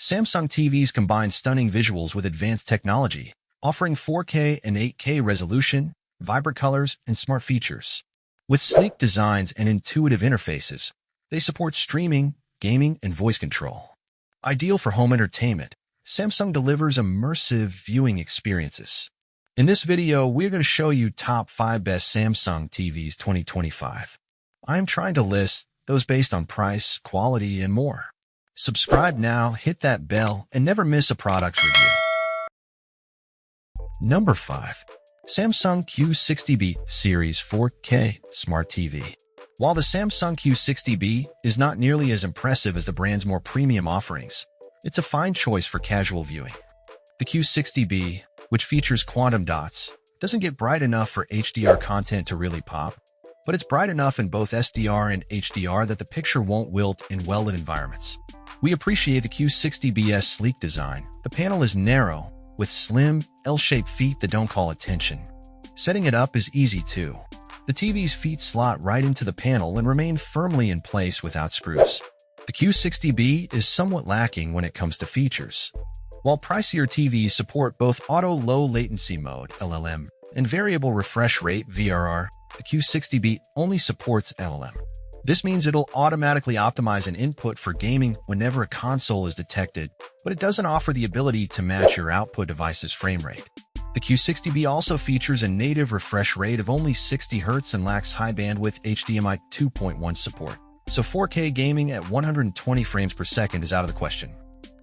Samsung TVs combine stunning visuals with advanced technology, offering 4K and 8K resolution, vibrant colors, and smart features. With sleek designs and intuitive interfaces, they support streaming, gaming, and voice control. Ideal for home entertainment, Samsung delivers immersive viewing experiences. In this video, we're going to show you top 5 best Samsung TVs 2025. I'm trying to list those based on price, quality, and more. Subscribe now, hit that bell, and never miss a product review. Number 5. Samsung Q60B Series 4K Smart TV. While the Samsung Q60B is not nearly as impressive as the brand's more premium offerings, it's a fine choice for casual viewing. The Q60B, which features quantum dots, doesn't get bright enough for HDR content to really pop, but it's bright enough in both SDR and HDR that the picture won't wilt in well-lit environments. We appreciate the Q60B's sleek design. The panel is narrow, with slim, L-shaped feet that don't call attention. Setting it up is easy too. The TV's feet slot right into the panel and remain firmly in place without screws. The Q60B is somewhat lacking when it comes to features. While pricier TVs support both auto low latency mode (LLM) and variable refresh rate (VRR), the Q60B only supports LLM. This means it'll automatically optimize an input for gaming whenever a console is detected, but it doesn't offer the ability to match your output device's frame rate. The Q60B also features a native refresh rate of only 60 Hz and lacks high bandwidth HDMI 2.1 support, so 4K gaming at 120 frames per second is out of the question.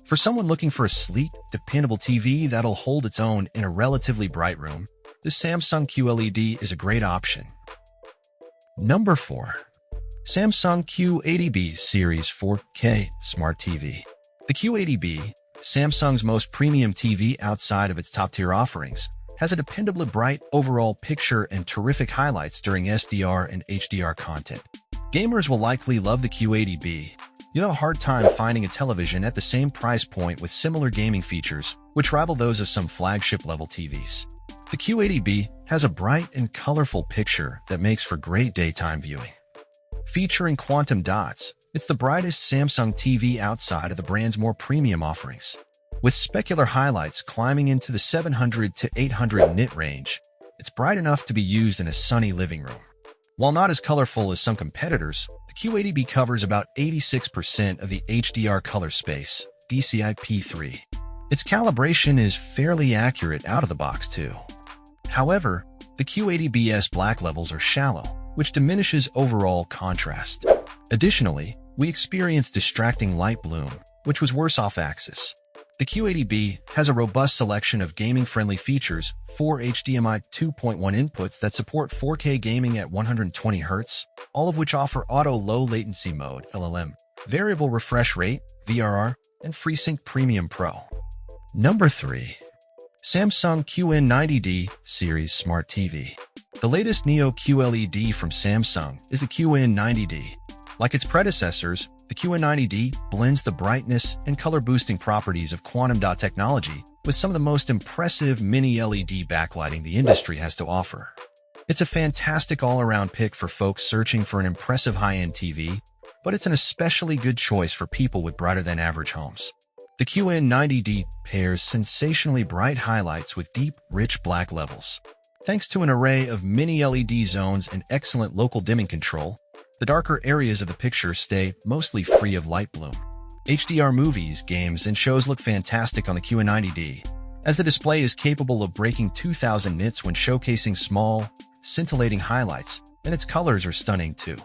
For someone looking for a sleek, dependable TV that'll hold its own in a relatively bright room, this Samsung QLED is a great option. Number 4. Samsung Q80B Series 4K Smart TV. The Q80B, Samsung's most premium TV outside of its top-tier offerings, has a dependably bright overall picture and terrific highlights during SDR and HDR content. Gamers will likely love the Q80B. You'll have a hard time finding a television at the same price point with similar gaming features, which rival those of some flagship-level TVs. The Q80B has a bright and colorful picture that makes for great daytime viewing. Featuring quantum dots, it's the brightest Samsung TV outside of the brand's more premium offerings. With specular highlights climbing into the 700 to 800 nit range, it's bright enough to be used in a sunny living room. While not as colorful as some competitors, the Q80B covers about 86% of the HDR color space, DCI-P3. Its calibration is fairly accurate out of the box too. However, the Q80B's black levels are shallow, which diminishes overall contrast. Additionally, we experience distracting light bloom, which was worse off-axis. The Q80B has a robust selection of gaming-friendly features, 4 HDMI 2.1 inputs that support 4K gaming at 120 Hz, all of which offer auto low latency mode (LLM), variable refresh rate (VRR), and FreeSync Premium Pro. Number 3. Samsung QN90D Series Smart TV. The latest Neo QLED from Samsung is the QN90D. Like its predecessors, the QN90D blends the brightness and color-boosting properties of quantum dot technology with some of the most impressive mini-LED backlighting the industry has to offer. It's a fantastic all-around pick for folks searching for an impressive high-end TV, but it's an especially good choice for people with brighter-than-average homes. The QN90D pairs sensationally bright highlights with deep, rich black levels. Thanks to an array of mini-LED zones and excellent local dimming control, the darker areas of the picture stay mostly free of light bloom. HDR movies, games, and shows look fantastic on the QN90D, as the display is capable of breaking 2000 nits when showcasing small, scintillating highlights, and its colors are stunning too.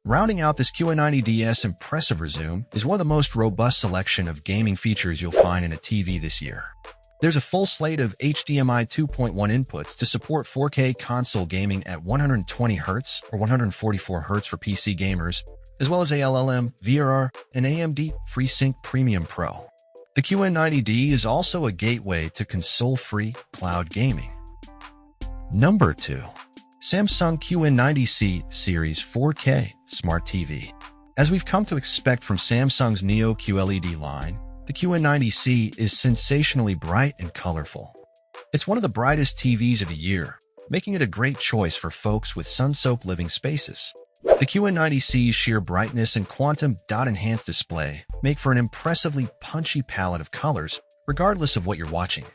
Rounding out this QN90D's impressive resume is one of the most robust selection of gaming features you'll find in a TV this year. There's a full slate of HDMI 2.1 inputs to support 4K console gaming at 120 Hz or 144 Hz for PC gamers, as well as LLM, VRR, and AMD FreeSync Premium Pro. The QN90D is also a gateway to console-free cloud gaming. Number 2. Samsung QN90C Series 4K Smart TV. As we've come to expect from Samsung's Neo QLED line, the QN90C is sensationally bright and colorful. It's one of the brightest TVs of the year, making it a great choice for folks with sun-soaked living spaces. The QN90C's sheer brightness and quantum dot-enhanced display make for an impressively punchy palette of colors, regardless of what you're watching.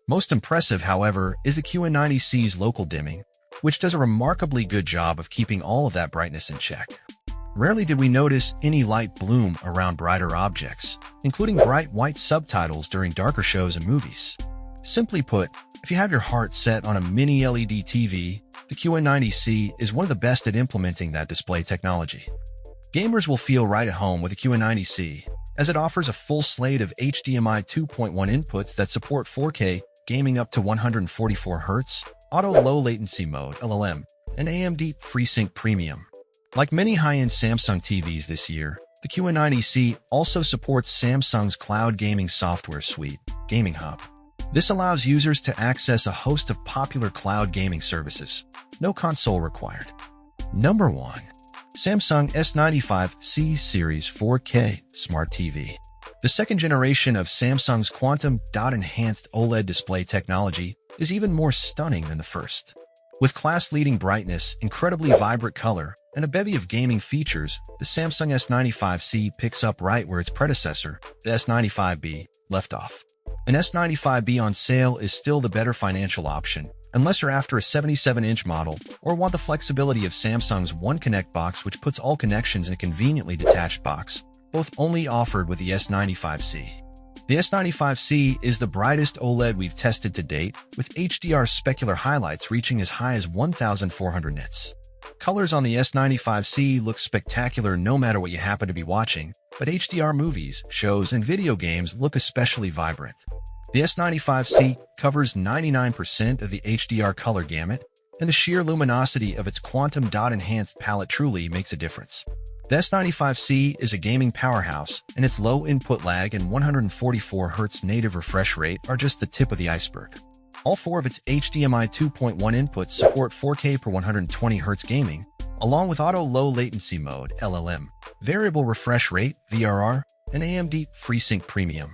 Most impressive, however, is the QN90C's local dimming, which does a remarkably good job of keeping all of that brightness in check. Rarely did we notice any light bloom around brighter objects, including bright white subtitles during darker shows and movies. Simply put, if you have your heart set on a mini LED TV, the QN90C is one of the best at implementing that display technology. Gamers will feel right at home with the QN90C, as it offers a full slate of HDMI 2.1 inputs that support 4K gaming up to 144 Hz, auto low latency mode (LLM), and AMD FreeSync Premium. Like many high-end Samsung TVs this year, the QN90C also supports Samsung's cloud gaming software suite, Gaming Hub. This allows users to access a host of popular cloud gaming services. No console required. Number 1. Samsung S95C Series 4K Smart TV. The second generation of Samsung's quantum dot-enhanced OLED display technology is even more stunning than the first. With class-leading brightness, incredibly vibrant color, and a bevy of gaming features, the Samsung S95C picks up right where its predecessor, the S95B, left off. An S95B on sale is still the better financial option, unless you're after a 77-inch model or want the flexibility of Samsung's One Connect box, which puts all connections in a conveniently detached box, both only offered with the S95C. The S95C is the brightest OLED we've tested to date, with HDR specular highlights reaching as high as 1,400 nits. Colors on the S95C look spectacular no matter what you happen to be watching, but HDR movies, shows, and video games look especially vibrant. The S95C covers 99% of the HDR color gamut, and the sheer luminosity of its quantum dot-enhanced palette truly makes a difference. The S95C is a gaming powerhouse, and its low input lag and 144 Hz native refresh rate are just the tip of the iceberg. All four of its HDMI 2.1 inputs support 4K per 120 Hz gaming, along with auto low latency mode (LLM), variable refresh rate (VRR), and AMD FreeSync Premium.